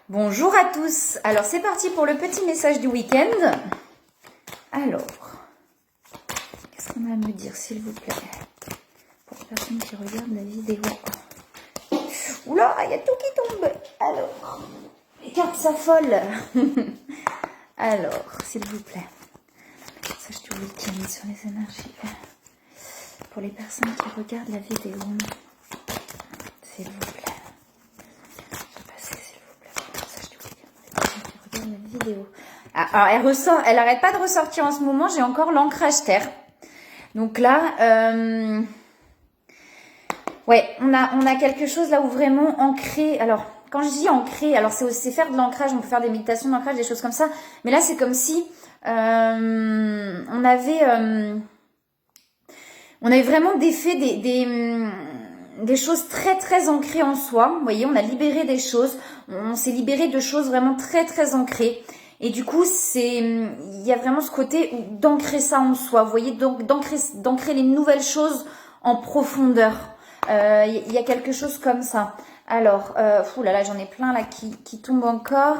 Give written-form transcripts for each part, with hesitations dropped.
Bonjour à tous. Alors c'est parti pour le petit message du week-end. Alors, qu'est-ce qu'on a à me dire s'il vous plaît? Pour les personnes qui regardent la vidéo. Oula, il y a tout qui tombe. Alors, les cartes s'affolent. Alors, s'il vous plaît. Message du week-end sur les énergies. Pour les personnes qui regardent la vidéo. S'il vous plaît. Vidéo. Ah, alors elle arrête pas de ressortir en ce moment. J'ai encore l'ancrage terre. Donc là, ouais, on a quelque chose là où vraiment ancré. Alors, quand je dis ancré, alors c'est faire de l'ancrage. On peut faire des méditations d'ancrage, des choses comme ça. Mais là, c'est comme si on avait vraiment des choses très très ancrées en soi. Vous voyez, on a libéré des choses. On s'est libéré de choses vraiment très très ancrées. Et du coup, il y a vraiment ce côté d'ancrer ça en soi. Vous voyez, donc d'ancrer les nouvelles choses en profondeur. Il y a quelque chose comme ça. Alors, là, j'en ai plein là qui tombent encore.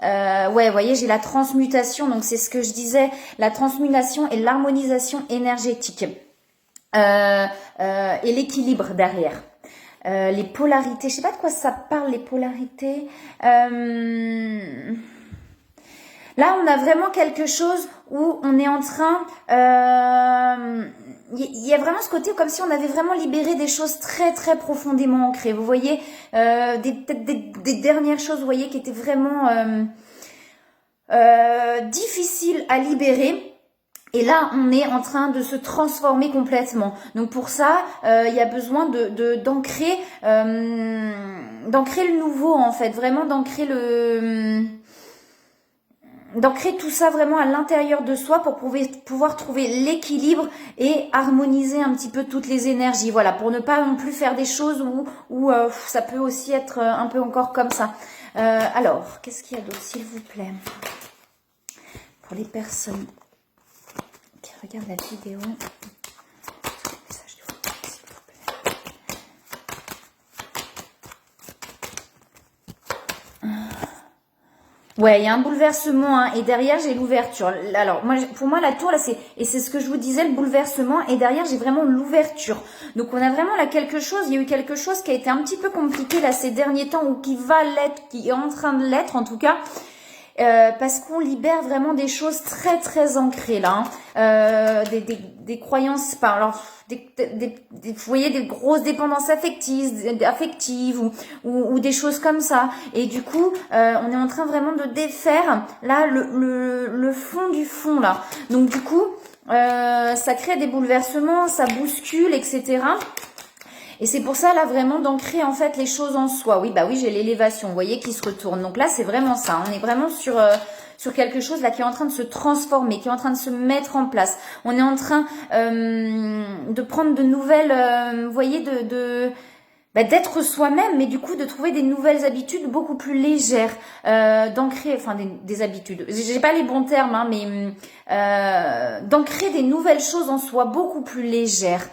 Ouais, vous voyez, j'ai la transmutation. Donc, c'est ce que je disais, la transmutation et l'harmonisation énergétique. Et l'équilibre derrière. Les polarités, je sais pas de quoi ça parle, les polarités. Là, on a vraiment quelque chose où on est en train... Il y a vraiment ce côté comme si on avait vraiment libéré des choses très très profondément ancrées. Vous voyez, peut-être des dernières choses, vous voyez, qui étaient vraiment difficiles à libérer. Et là, on est en train de se transformer complètement. Donc pour ça, il y a besoin d'ancrer le nouveau en fait, vraiment d'ancrer tout ça vraiment à l'intérieur de soi pour pouvoir trouver l'équilibre et harmoniser un petit peu toutes les énergies. Voilà, pour ne pas non plus faire des choses où ça peut aussi être un peu encore comme ça. Alors, qu'est-ce qu'il y a d'autre, s'il vous plaît? Pour les personnes qui regardent la vidéo. Ouais, il y a un bouleversement hein, et derrière j'ai l'ouverture. Alors pour moi la tour là c'est ce que je vous disais, le bouleversement, et derrière j'ai vraiment l'ouverture. Donc on a vraiment là quelque chose, il y a eu quelque chose qui a été un petit peu compliqué là ces derniers temps, ou qui va l'être, qui est en train de l'être en tout cas. Parce qu'on libère vraiment des choses très très ancrées là, hein. Des croyances, enfin, alors vous voyez, des grosses dépendances affectives ou des choses comme ça. Et du coup, on est en train vraiment de défaire là le fond du fond là. Donc du coup, ça crée des bouleversements, ça bouscule, etc. Et c'est pour ça, là, vraiment, d'ancrer, en fait, les choses en soi. Oui, bah oui, j'ai l'élévation, vous voyez, qui se retourne. Donc là, c'est vraiment ça. On est vraiment sur quelque chose, là, qui est en train de se transformer, qui est en train de se mettre en place. On est en train de prendre de nouvelles, vous voyez, d'être soi-même, mais du coup de trouver des nouvelles habitudes beaucoup plus légères, d'ancrer, enfin des habitudes, j'ai pas les bons termes, hein, mais d'ancrer des nouvelles choses en soi beaucoup plus légères,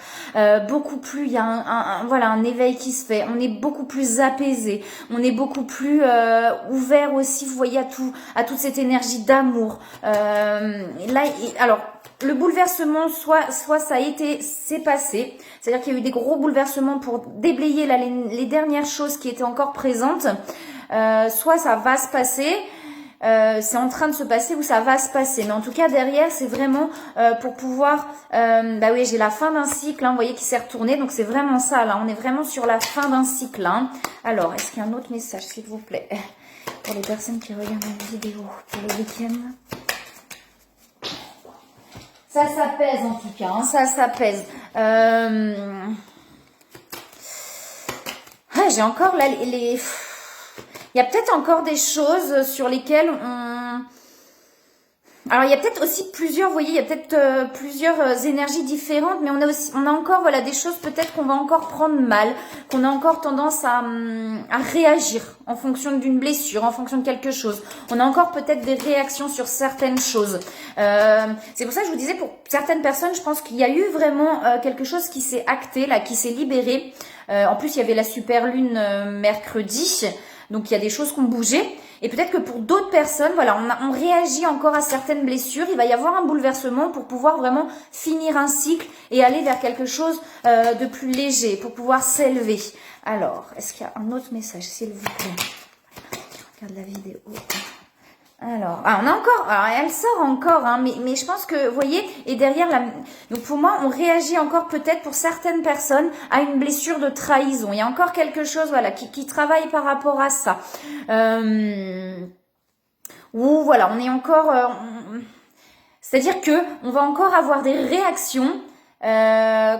beaucoup plus, il y a un éveil qui se fait, on est beaucoup plus apaisé, on est beaucoup plus ouvert aussi, vous voyez, à toute cette énergie d'amour. Là, alors le bouleversement, soit ça a été, c'est passé. C'est-à-dire qu'il y a eu des gros bouleversements pour déblayer là, les dernières choses qui étaient encore présentes. Soit ça va se passer, c'est en train de se passer, ou ça va se passer. Mais en tout cas, derrière, c'est vraiment pour pouvoir... bah oui, j'ai la fin d'un cycle, hein, vous voyez, qui s'est retourné. Donc c'est vraiment ça, là. On est vraiment sur la fin d'un cycle. Hein. Alors, est-ce qu'il y a un autre message, s'il vous plaît, pour les personnes qui regardent la vidéo pour le week-end? Ça s'apaise en tout cas, hein, ça s'apaise. J'ai encore là il y a peut-être encore des choses sur lesquelles on... Alors il y a peut-être aussi plusieurs, vous voyez, il y a peut-être plusieurs énergies différentes, mais on a encore voilà des choses peut-être qu'on va encore prendre mal, qu'on a encore tendance à réagir en fonction d'une blessure, en fonction de quelque chose. On a encore peut-être des réactions sur certaines choses. C'est pour ça que je vous disais, pour certaines personnes, je pense qu'il y a eu vraiment quelque chose qui s'est acté là, qui s'est libéré. En plus, il y avait la super lune mercredi. Donc il y a des choses qui ont bougé. Et peut-être que pour d'autres personnes, voilà, on réagit encore à certaines blessures. Il va y avoir un bouleversement pour pouvoir vraiment finir un cycle et aller vers quelque chose de plus léger, pour pouvoir s'élever. Alors, est-ce qu'il y a un autre message, s'il vous plaît? Je regarde la vidéo. Alors, on a encore, alors elle sort encore, hein, mais je pense que, vous voyez, et derrière, donc pour moi, on réagit encore peut-être pour certaines personnes à une blessure de trahison. Il y a encore quelque chose, voilà, qui travaille par rapport à ça. Ou voilà, on est encore, c'est-à-dire que on va encore avoir des réactions. Alors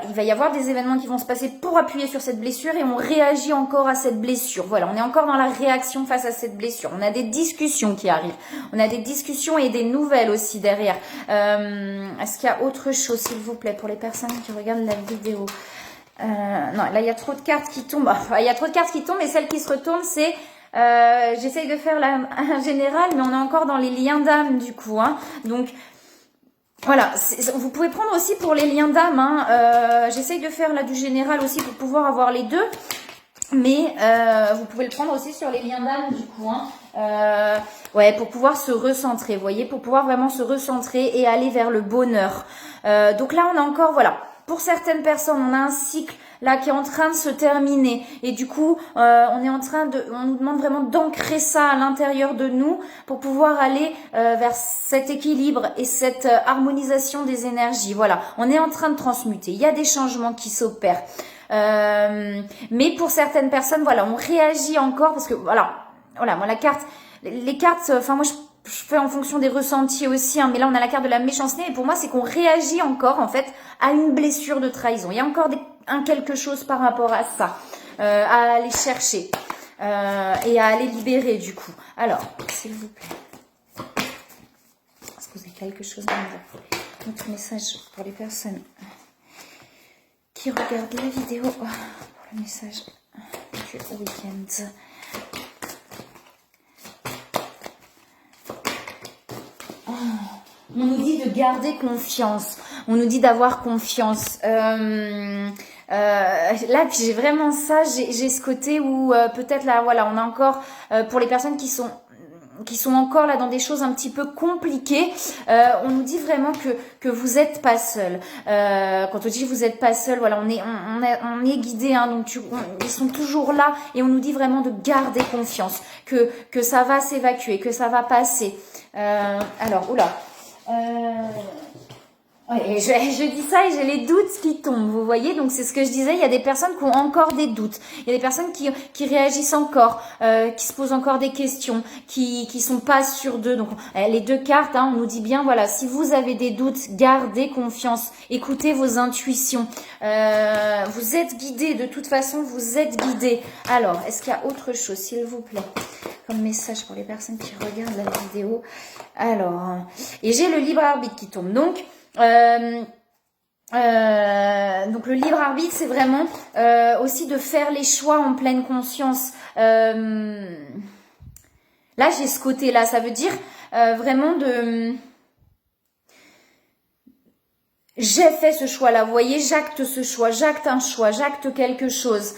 il va y avoir des événements qui vont se passer pour appuyer sur cette blessure et on réagit encore à cette blessure. Voilà, on est encore dans la réaction face à cette blessure. On a des discussions qui arrivent. On a des discussions et des nouvelles aussi derrière. Est-ce qu'il y a autre chose, s'il vous plaît, pour les personnes qui regardent la vidéo? Non, là il y a trop de cartes qui tombent. Enfin, il y a trop de cartes qui tombent et celle qui se retourne, c'est j'essaye de faire un général, mais on est encore dans les liens d'âme du coup. Hein. Donc voilà, vous pouvez prendre aussi pour les liens d'âme. Hein. J'essaye de faire là du général aussi pour pouvoir avoir les deux. Mais vous pouvez le prendre aussi sur les liens d'âme du coup. Hein. Ouais, pour pouvoir se recentrer, vous voyez, pour pouvoir vraiment se recentrer et aller vers le bonheur. Donc là, on a encore, voilà, pour certaines personnes, on a un cycle là qui est en train de se terminer et du coup on nous demande vraiment d'ancrer ça à l'intérieur de nous pour pouvoir aller vers cet équilibre et cette harmonisation des énergies. Voilà, on est en train de transmuter, il y a des changements qui s'opèrent, mais pour certaines personnes, voilà, on réagit encore parce que voilà, moi la carte, les cartes, enfin moi je fais en fonction des ressentis aussi, hein, mais là on a la carte de la méchanceté et pour moi c'est qu'on réagit encore en fait à une blessure de trahison. Il y a encore quelque chose par rapport à ça, à aller chercher et à aller libérer du coup. Alors, s'il vous plaît, est-ce que vous avez quelque chose à me dire? Notre message pour les personnes qui regardent la vidéo, pour le message du week-end. On nous dit de garder confiance. On nous dit d'avoir confiance. Là, puis j'ai vraiment ça. J'ai ce côté où peut-être là, voilà, on a encore pour les personnes qui sont encore là dans des choses un petit peu compliquées, on nous dit vraiment que vous êtes pas seul. Quand on dit vous êtes pas seul, voilà, on est guidé, hein, donc ils sont toujours là et on nous dit vraiment de garder confiance, que ça va s'évacuer, que ça va passer. Alors, oula. Ouais, je dis ça et j'ai les doutes qui tombent, vous voyez, donc c'est ce que je disais, il y a des personnes qui ont encore des doutes, il y a des personnes qui réagissent encore, qui se posent encore des questions, qui sont pas sûres d'eux. Donc les deux cartes, hein, on nous dit bien, voilà, si vous avez des doutes, gardez confiance, écoutez vos intuitions, vous êtes guidés, de toute façon vous êtes guidés. Alors, est-ce qu'il y a autre chose, s'il vous plaît, comme message pour les personnes qui regardent la vidéo? Alors, et j'ai le libre arbitre qui tombe, donc le libre arbitre, c'est vraiment aussi de faire les choix en pleine conscience. Là, j'ai ce côté-là, ça veut dire vraiment j'ai fait ce choix-là, vous voyez, j'acte ce choix, j'acte un choix, j'acte quelque chose.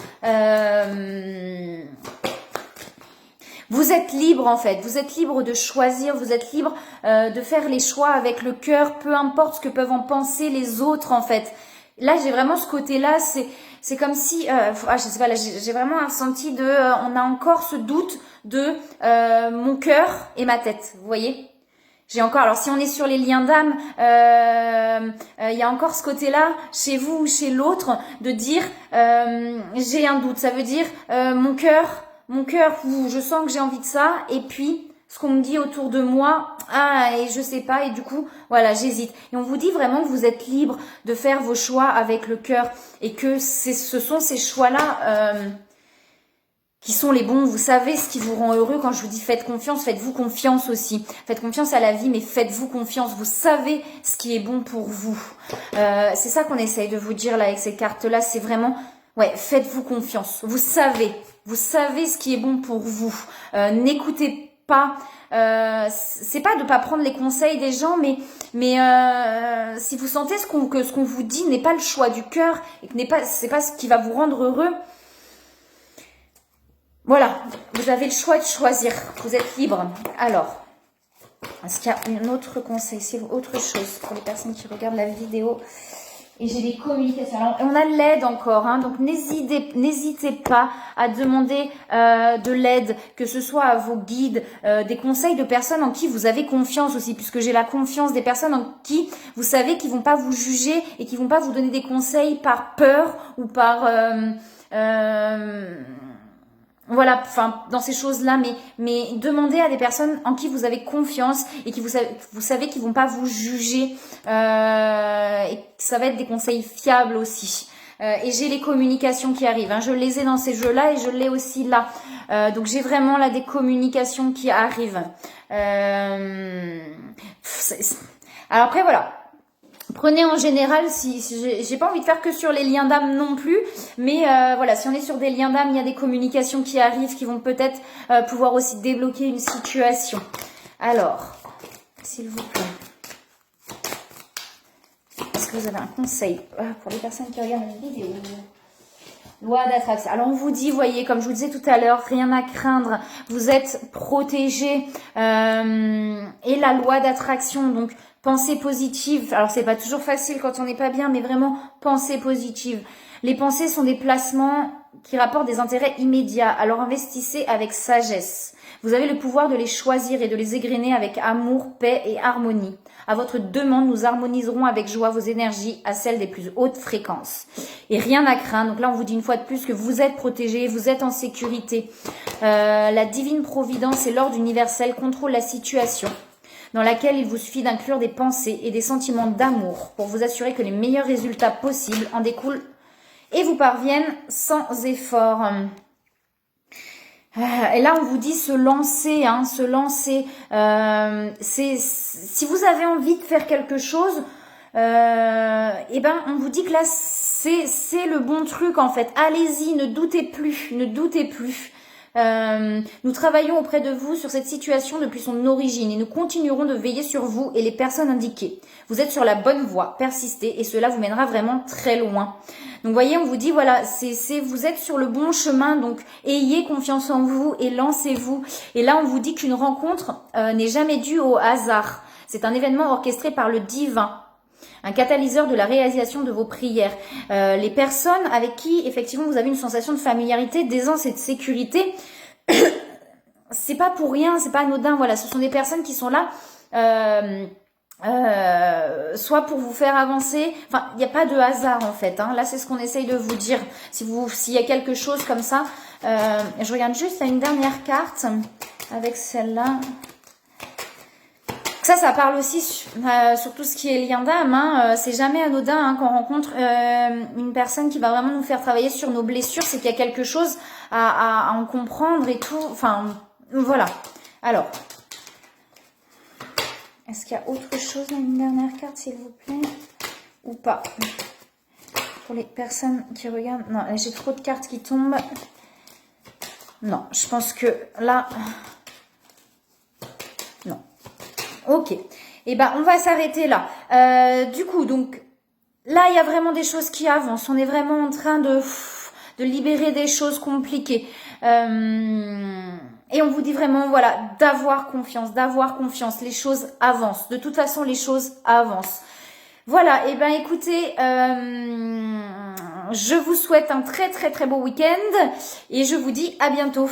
Vous êtes libre en fait, vous êtes libre de choisir, vous êtes libre de faire les choix avec le cœur, peu importe ce que peuvent en penser les autres en fait. Là j'ai vraiment ce côté-là, c'est comme si, je sais pas, là j'ai vraiment un senti on a encore ce doute de mon cœur et ma tête, vous voyez. J'ai encore, alors si on est sur les liens d'âme, il y a encore ce côté-là, chez vous ou chez l'autre, de dire j'ai un doute, ça veut dire mon cœur, je sens que j'ai envie de ça, et puis ce qu'on me dit autour de moi, et je sais pas, et du coup, voilà, j'hésite. Et on vous dit vraiment que vous êtes libre de faire vos choix avec le cœur, et que ce sont ces choix-là qui sont les bons. Vous savez ce qui vous rend heureux. Quand je vous dis faites confiance, faites-vous confiance aussi. Faites confiance à la vie, mais faites-vous confiance. Vous savez ce qui est bon pour vous. C'est ça qu'on essaye de vous dire là avec ces cartes-là, c'est vraiment... Ouais, faites-vous confiance. Vous savez ce qui est bon pour vous. N'écoutez pas. C'est pas de pas prendre les conseils des gens, mais si vous sentez que ce qu'on vous dit n'est pas le choix du cœur et que c'est pas ce qui va vous rendre heureux. Voilà, vous avez le choix de choisir. Vous êtes libre. Alors, est-ce qu'il y a un autre conseil? C'est autre chose pour les personnes qui regardent la vidéo. Et j'ai des communications. Alors, on a l'aide encore, hein, donc n'hésitez pas à demander de l'aide, que ce soit à vos guides, des conseils de personnes en qui vous avez confiance aussi, puisque j'ai la confiance des personnes en qui vous savez qu'ils vont pas vous juger et qui vont pas vous donner des conseils par peur ou par voilà, enfin dans ces choses-là, mais demandez à des personnes en qui vous avez confiance et qui vous savez qu'ils vont pas vous juger et que ça va être des conseils fiables aussi. Et j'ai les communications qui arrivent, hein. Je les ai dans ces jeux-là et je l'ai aussi là. Donc j'ai vraiment là des communications qui arrivent. Alors après voilà. Prenez en général, si j'ai pas envie de faire que sur les liens d'âme non plus, mais voilà, si on est sur des liens d'âme, il y a des communications qui arrivent qui vont peut-être pouvoir aussi débloquer une situation. Alors, s'il vous plaît, est-ce que vous avez un conseil pour les personnes qui regardent la vidéo? Loi d'attraction. Alors on vous dit, voyez, comme je vous disais tout à l'heure, rien à craindre, vous êtes protégés. Et la loi d'attraction, donc pensée positive. Alors c'est pas toujours facile quand on n'est pas bien, mais vraiment pensée positive. Les pensées sont des placements qui rapportent des intérêts immédiats. Alors investissez avec sagesse. Vous avez le pouvoir de les choisir et de les égrener avec amour, paix et harmonie. À votre demande, nous harmoniserons avec joie vos énergies à celles des plus hautes fréquences. Et rien à craindre. Donc là, on vous dit une fois de plus que vous êtes protégés, vous êtes en sécurité. La divine providence et l'ordre universel contrôlent la situation dans laquelle il vous suffit d'inclure des pensées et des sentiments d'amour pour vous assurer que les meilleurs résultats possibles en découlent et vous parviennent sans effort. Et là, on vous dit se lancer, hein, se lancer. Si vous avez envie de faire quelque chose, et ben, on vous dit que là, c'est le bon truc en fait. Allez-y, ne doutez plus, ne doutez plus. Nous travaillons auprès de vous sur cette situation depuis son origine et nous continuerons de veiller sur vous et les personnes indiquées. Vous êtes sur la bonne voie, persistez et cela vous mènera vraiment très loin. Donc voyez, on vous dit voilà, vous êtes sur le bon chemin, donc ayez confiance en vous et lancez-vous. Et là, on vous dit qu'une rencontre n'est jamais due au hasard. C'est un événement orchestré par le divin. Un catalyseur de la réalisation de vos prières. Les personnes avec qui, effectivement, vous avez une sensation de familiarité, d'aisance et de sécurité, c'est pas pour rien, c'est pas anodin. Voilà, ce sont des personnes qui sont là, soit pour vous faire avancer. Enfin, il n'y a pas de hasard en fait. Hein. Là, c'est ce qu'on essaye de vous dire. S'il y a quelque chose comme ça, je regarde juste à une dernière carte avec celle-là. Ça parle aussi sur tout ce qui est lien d'âme. Hein. C'est jamais anodin hein, quand on rencontre une personne qui va vraiment nous faire travailler sur nos blessures. C'est qu'il y a quelque chose à en comprendre et tout. Enfin, voilà. Alors, est-ce qu'il y a autre chose dans une dernière carte, s'il vous plaît? Ou pas? Pour les personnes qui regardent... Non, j'ai trop de cartes qui tombent. Non, je pense que là... Non. Ok, et ben on va s'arrêter là. Du coup, donc là il y a vraiment des choses qui avancent. On est vraiment en train de libérer des choses compliquées. Et on vous dit vraiment voilà d'avoir confiance, d'avoir confiance. Les choses avancent. De toute façon, les choses avancent. Voilà, et ben écoutez, je vous souhaite un très très très beau week-end et je vous dis à bientôt.